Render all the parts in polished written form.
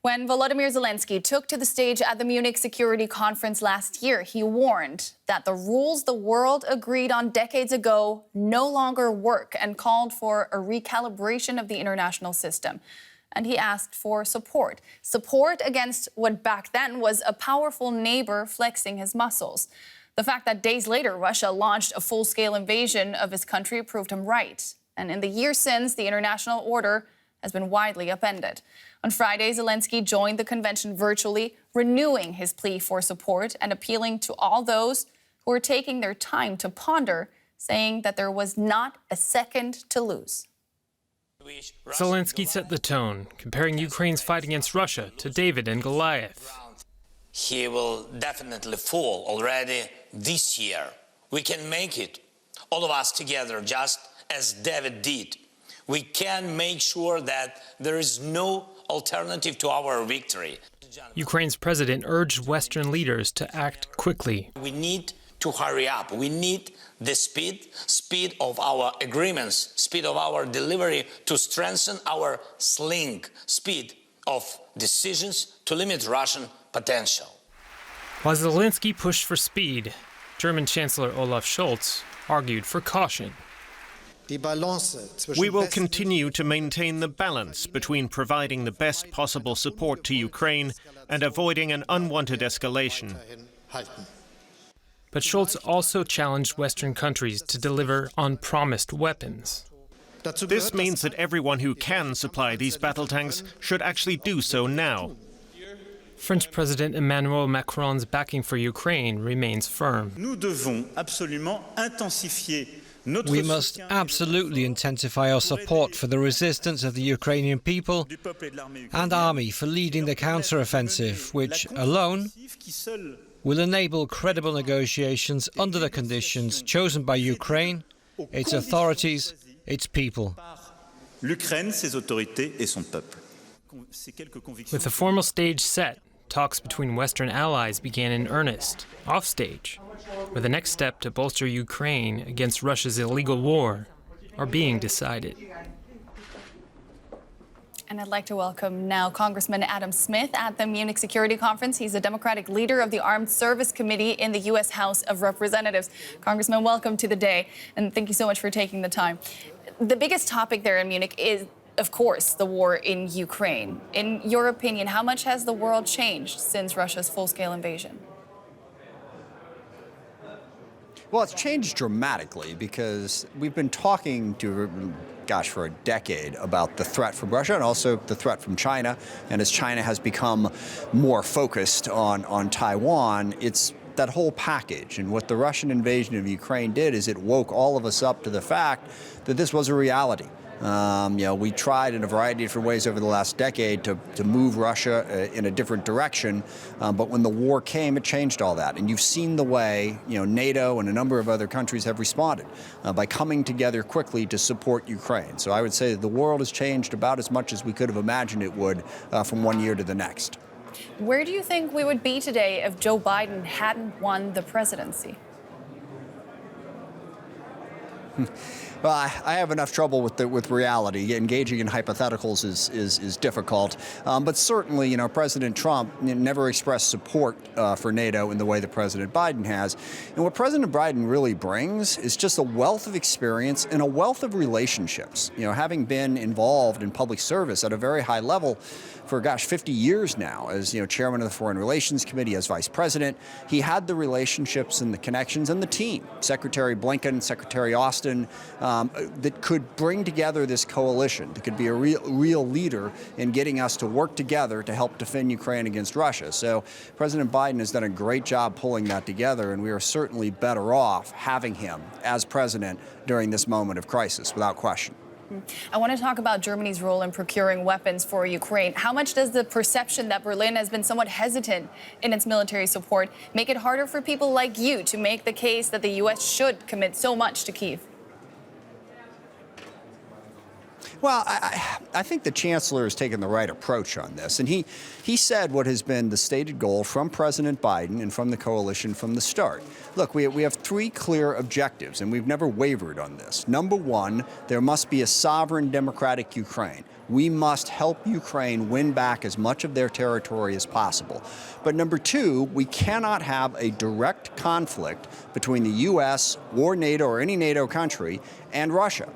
When Volodymyr Zelenskyy took to the stage at the Munich Security Conference last year, he warned that the rules the world agreed on decades ago no longer work and called for a recalibration of the international system. And he asked for support against what back then was a powerful neighbor flexing his muscles. The fact that days later Russia launched a full-scale invasion of his country proved him right. And in the years since, the international order has been widely upended. On Friday, Zelenskyy joined the convention virtually, renewing his plea for support and appealing to all those who are taking their time to ponder, saying that there was not a second to lose. Zelenskyy set the tone, comparing Ukraine's fight against Russia to David and Goliath. He will definitely fall already this year. We can make it, all of us together, just as David did. We can make sure that there is no alternative to our victory. Ukraine's president urged Western leaders to act quickly. We need to hurry up. We need the speed of our agreements, speed of our delivery to strengthen our speed of decisions to limit Russian potential. While Zelenskyy pushed for speed, German Chancellor Olaf Scholz argued for caution. We will continue to maintain the balance between providing the best possible support to Ukraine and avoiding an unwanted escalation. But Scholz also challenged Western countries to deliver on promised weapons. This means that everyone who can supply these battle tanks should actually do so now. French President Emmanuel Macron's backing for Ukraine remains firm. We must absolutely intensify our support for the resistance of the Ukrainian people and army for leading the counter-offensive, which alone will enable credible negotiations under the conditions chosen by Ukraine, its authorities, its people. With the formal stage set, talks between Western allies began in earnest, offstage, where the next step to bolster Ukraine against Russia's illegal war are being decided. And I'd like to welcome now Congressman Adam Smith at the Munich Security Conference. He's a Democratic leader of the Armed Service Committee in the US House of Representatives. Congressman, welcome to the day, and thank you so much for taking the time. The biggest topic there in Munich is, of course, the war in Ukraine. In your opinion, how much has the world changed since Russia's full-scale invasion? Well, it's changed dramatically because we've been talking for a decade about the threat from Russia and also the threat from China. And as China has become more focused on Taiwan, it's that whole package. And what the Russian invasion of Ukraine did is it woke all of us up to the fact that this was a reality. We tried in a variety of different ways over the last decade to move Russia in a different direction, but when the war came, it changed all that. And you've seen the way NATO and a number of other countries have responded by coming together quickly to support Ukraine. So I would say that the world has changed about as much as we could have imagined it would from one year to the next. Where do you think we would be today if Joe Biden hadn't won the presidency? Well, I have enough trouble with reality. Engaging in hypotheticals is difficult. But certainly, President Trump never expressed support for NATO in the way that President Biden has. And what President Biden really brings is just a wealth of experience and a wealth of relationships. Having been involved in public service at a very high level for, 50 years now as, chairman of the Foreign Relations Committee, as vice president, he had the relationships and the connections and the team, Secretary Blinken, Secretary Austin, that could bring together this coalition, that could be a real leader in getting us to work together to help defend Ukraine against Russia. So President Biden has done a great job pulling that together, and we are certainly better off having him as president during this moment of crisis, without question. I want to talk about Germany's role in procuring weapons for Ukraine. How much does the perception that Berlin has been somewhat hesitant in its military support make it harder for people like you to make the case that the U.S. should commit so much to Kyiv? Well, I think the chancellor has taken the right approach on this. And he said what has been the stated goal from President Biden and from the coalition from the start. Look, we have three clear objectives, and we've never wavered on this. Number one, there must be a sovereign, democratic Ukraine. We must help Ukraine win back as much of their territory as possible. But number two, we cannot have a direct conflict between the U.S. or NATO or any NATO country and Russia.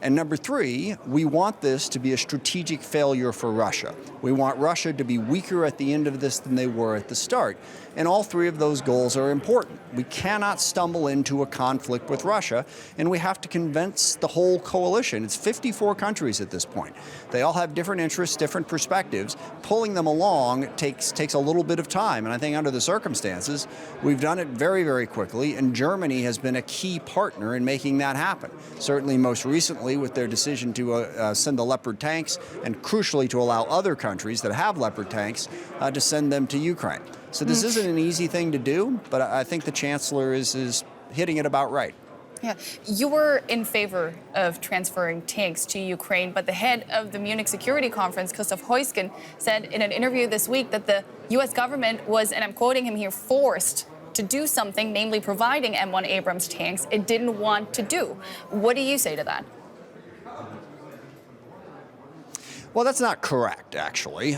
And number three, we want this to be a strategic failure for Russia. We want Russia to be weaker at the end of this than they were at the start. And all three of those goals are important. We cannot stumble into a conflict with Russia, and we have to convince the whole coalition. It's 54 countries at this point. They all have different interests, different perspectives. Pulling them along takes a little bit of time, and I think under the circumstances, we've done it very, very quickly, and Germany has been a key partner in making that happen. Certainly most recently with their decision to send the Leopard tanks, and crucially to allow other countries that have Leopard tanks to send them to Ukraine. So this isn't an easy thing to do, but I think the chancellor is hitting it about right. Yeah, you were in favor of transferring tanks to Ukraine, but the head of the Munich Security Conference, Christoph Heusgen, said in an interview this week that the U.S. government was, and I'm quoting him here, forced to do something, namely providing M1 Abrams tanks it didn't want to do. What do you say to that? Well, that's not correct, actually,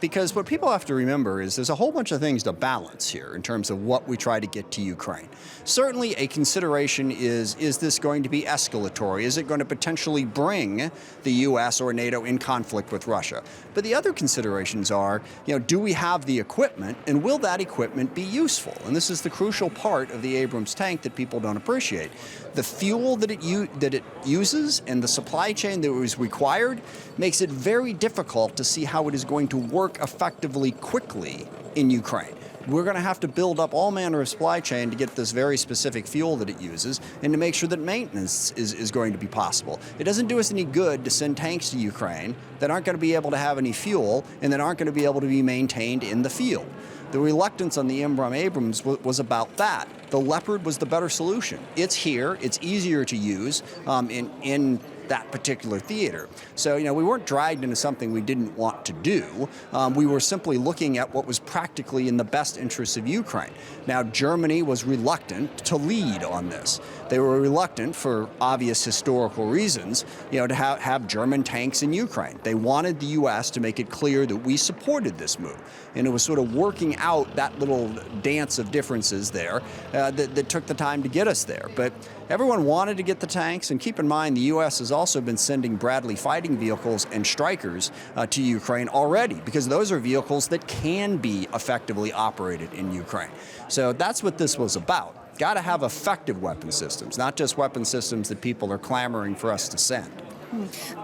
because what people have to remember is there's a whole bunch of things to balance here in terms of what we try to get to Ukraine. Certainly a consideration is this going to be escalatory? Is it going to potentially bring the U.S. or NATO in conflict with Russia? But the other considerations are, do we have the equipment, and will that equipment be useful? And this is the crucial part of the Abrams tank that people don't appreciate. The fuel that it uses and the supply chain that was required makes it very difficult to see how it is going to work effectively quickly in Ukraine. We're going to have to build up all manner of supply chain to get this very specific fuel that it uses and to make sure that maintenance is going to be possible. It doesn't do us any good to send tanks to Ukraine that aren't going to be able to have any fuel and that aren't going to be able to be maintained in the field. The reluctance on the M1 Abrams was about that. The Leopard was the better solution. It's here. It's easier to use in that particular theater. So, we weren't dragged into something we didn't want to do. We were simply looking at what was practically in the best interests of Ukraine. Now, Germany was reluctant to lead on this. They were reluctant for obvious historical reasons, to have German tanks in Ukraine. They wanted the U.S. to make it clear that we supported this move. And it was sort of working out that little dance of differences there that took the time to get us there. But everyone wanted to get the tanks, and keep in mind the U.S. has also been sending Bradley fighting vehicles and Strykers to Ukraine already, because those are vehicles that can be effectively operated in Ukraine. So that's what this was about. Got to have effective weapon systems, not just weapon systems that people are clamoring for us to send.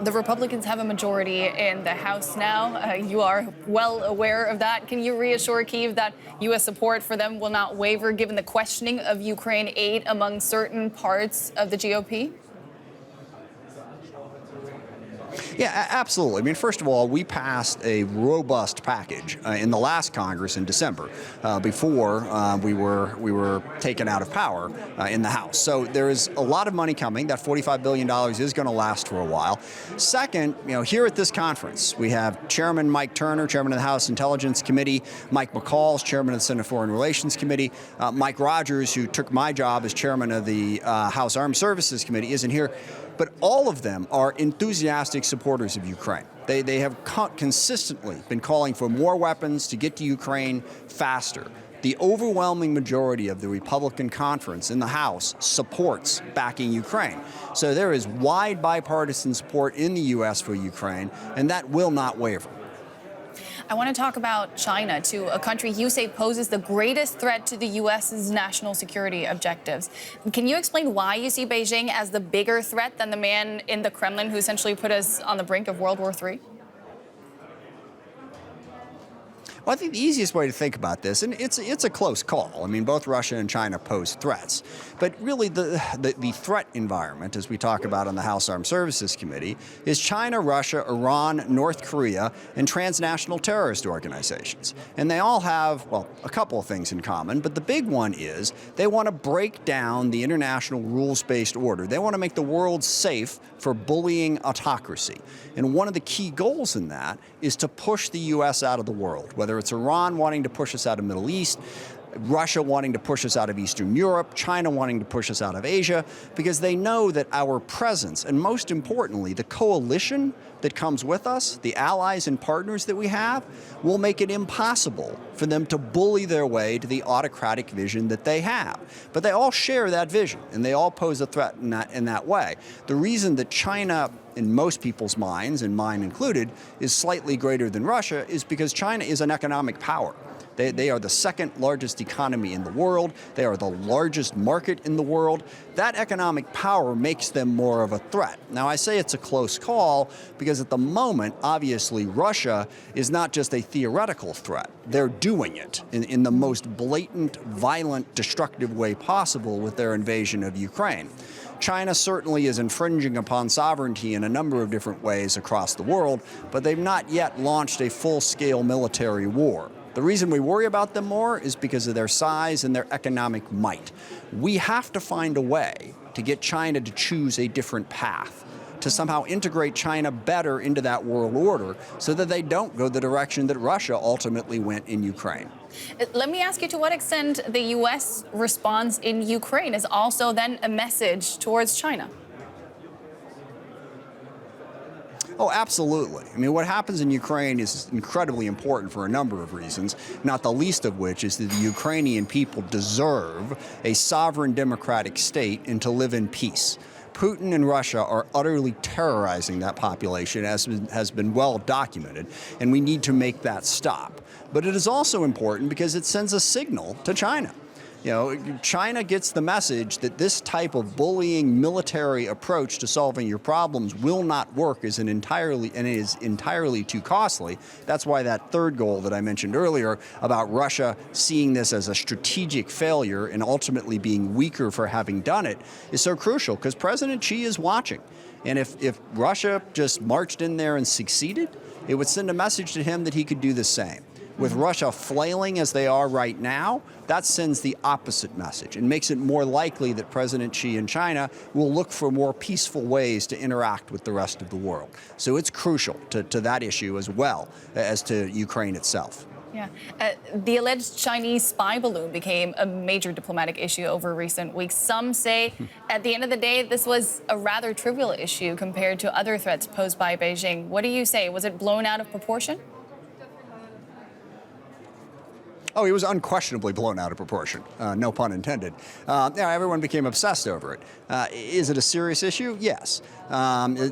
The Republicans have a majority in the House now. You are well aware of that. Can you reassure Kyiv that U.S. support for them will not waver given the questioning of Ukraine aid among certain parts of the GOP? Yeah, absolutely. I mean, first of all, we passed a robust package in the last Congress in December before we were taken out of power in the House. So there is a lot of money coming. That $45 billion is going to last for a while. Second, here at this conference, we have Chairman Mike Turner, Chairman of the House Intelligence Committee, Mike McCall's Chairman of the Senate Foreign Relations Committee, Mike Rogers, who took my job as Chairman of the House Armed Services Committee, isn't here. But all of them are enthusiastic supporters of Ukraine. They have consistently been calling for more weapons to get to Ukraine faster. The overwhelming majority of the Republican conference in the House supports backing Ukraine. So there is wide bipartisan support in the U.S. for Ukraine, and that will not waver. I want to talk about China, too, a country you say poses the greatest threat to the U.S.'s national security objectives. Can you explain why you see Beijing as the bigger threat than the man in the Kremlin who essentially put us on the brink of World War III? Well, I think the easiest way to think about this, and it's a close call. I mean, both Russia and China pose threats. But really, the threat environment, as we talk about on the House Armed Services Committee, is China, Russia, Iran, North Korea, and transnational terrorist organizations. And they all have, well, a couple of things in common, but the big one is they want to break down the international rules-based order. They want to make the world safe for bullying autocracy. And one of the key goals in that is to push the U.S. out of the world, whether it's Iran wanting to push us out of the Middle East, Russia wanting to push us out of Eastern Europe, China wanting to push us out of Asia, because they know that our presence, and most importantly, the coalition that comes with us, the allies and partners that we have, will make it impossible for them to bully their way to the autocratic vision that they have. But they all share that vision, and they all pose a threat in that way. The reason that China, in most people's minds, and mine included, is slightly greater than Russia is because China is an economic power. They are the second largest economy in the world. They are the largest market in the world. That economic power makes them more of a threat. Now, I say it's a close call because at the moment, obviously, Russia is not just a theoretical threat. They're doing it in the most blatant, violent, destructive way possible with their invasion of Ukraine. China certainly is infringing upon sovereignty in a number of different ways across the world, but they've not yet launched a full-scale military war. The reason we worry about them more is because of their size and their economic might. We have to find a way to get China to choose a different path, to somehow integrate China better into that world order so that they don't go the direction that Russia ultimately went in Ukraine. Let me ask you, to what extent the U.S. response in Ukraine is also then a message towards China? Oh, absolutely. I mean, what happens in Ukraine is incredibly important for a number of reasons, not the least of which is that the Ukrainian people deserve a sovereign democratic state and to live in peace. Putin and Russia are utterly terrorizing that population, as has been well documented, and we need to make that stop. But it is also important because it sends a signal to China. You know, China gets the message that this type of bullying military approach to solving your problems will not work is entirely too costly. That's why that third goal that I mentioned earlier about Russia seeing this as a strategic failure and ultimately being weaker for having done it is so crucial, because President Xi is watching. And if Russia just marched in there and succeeded, it would send a message to him that he could do the same. With Russia flailing as they are right now, that sends the opposite message and makes it more likely that President Xi and China will look for more peaceful ways to interact with the rest of the world. So it's crucial to that issue as well as to Ukraine itself. Yeah. The alleged Chinese spy balloon became a major diplomatic issue over recent weeks. Some say at the end of the day, this was a rather trivial issue compared to other threats posed by Beijing. What do you say? Was it blown out of proportion? Oh, he was unquestionably blown out of proportion, no pun intended. Everyone became obsessed over it. Is it a serious issue? Yes.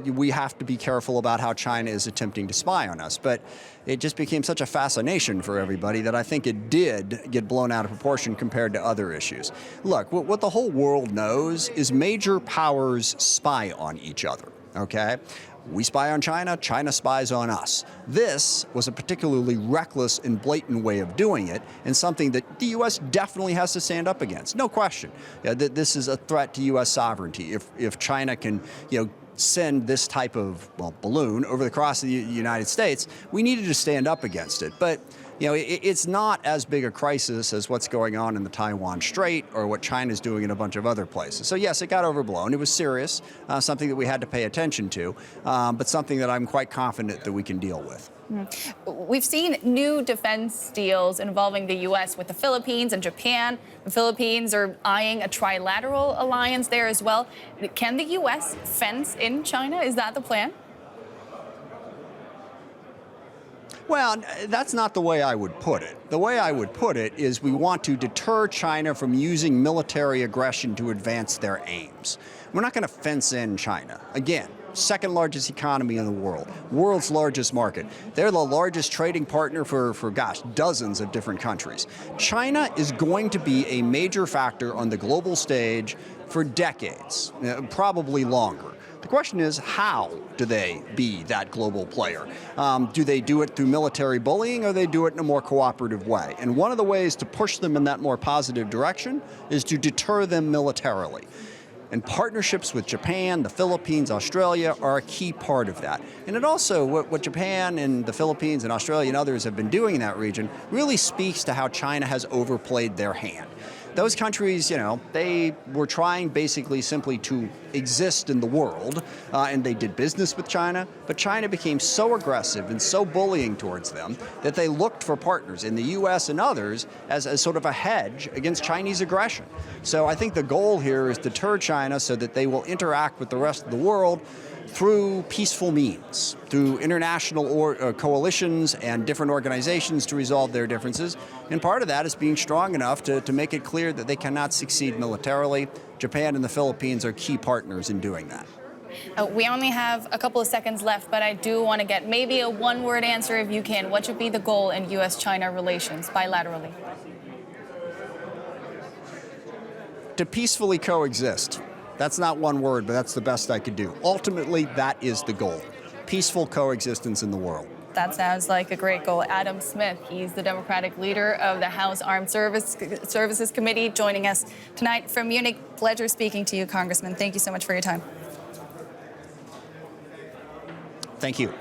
We have to be careful about how China is attempting to spy on us, but it just became such a fascination for everybody that I think it did get blown out of proportion compared to other issues. Look, what the whole world knows is major powers spy on each other, okay? We spy on China, China spies on us. This was a particularly reckless and blatant way of doing it, and something that the U.S. definitely has to stand up against, no question. This is a threat to U.S. sovereignty. If China can, send this type of, balloon over the cross of the United States, we needed to stand up against it. But it's not as big a crisis as what's going on in the Taiwan Strait or what China's doing in a bunch of other places. So yes, it got overblown. It was serious, something that we had to pay attention to, but something that I'm quite confident that we can deal with. We've seen new defense deals involving the U.S. with the Philippines and Japan. The Philippines are eyeing a trilateral alliance there as well. Can the U.S. fence in China? Is that the plan? Well, that's not the way I would put it. The way I would put it is we want to deter China from using military aggression to advance their aims. We're not going to fence in China. Again, second largest economy in the world, world's largest market. They're the largest trading partner for dozens of different countries. China is going to be a major factor on the global stage for decades, probably longer. The question is, how do they be that global player? Do they do it through military bullying, or they do it in a more cooperative way? And one of the ways to push them in that more positive direction is to deter them militarily. And partnerships with Japan, the Philippines, Australia are a key part of that. And it also, what Japan and the Philippines and Australia and others have been doing in that region really speaks to how China has overplayed their hand. Those countries, they were trying basically simply to exist in the world, and they did business with China, but China became so aggressive and so bullying towards them that they looked for partners in the US and others as sort of a hedge against Chinese aggression. So I think the goal here is to deter China so that they will interact with the rest of the world through peaceful means, through international coalitions and different organizations to resolve their differences. And part of that is being strong enough to make it clear that they cannot succeed militarily. Japan and the Philippines are key partners in doing that. We only have a couple of seconds left, but I do want to get maybe a one-word answer if you can. What should be the goal in US-China relations bilaterally? To peacefully coexist. That's not one word, but that's the best I could do. Ultimately, that is the goal. Peaceful coexistence in the world. That sounds like a great goal. Adam Smith, he's the Democratic leader of the House Armed Services Committee, joining us tonight from Munich. Pleasure speaking to you, Congressman. Thank you so much for your time. Thank you.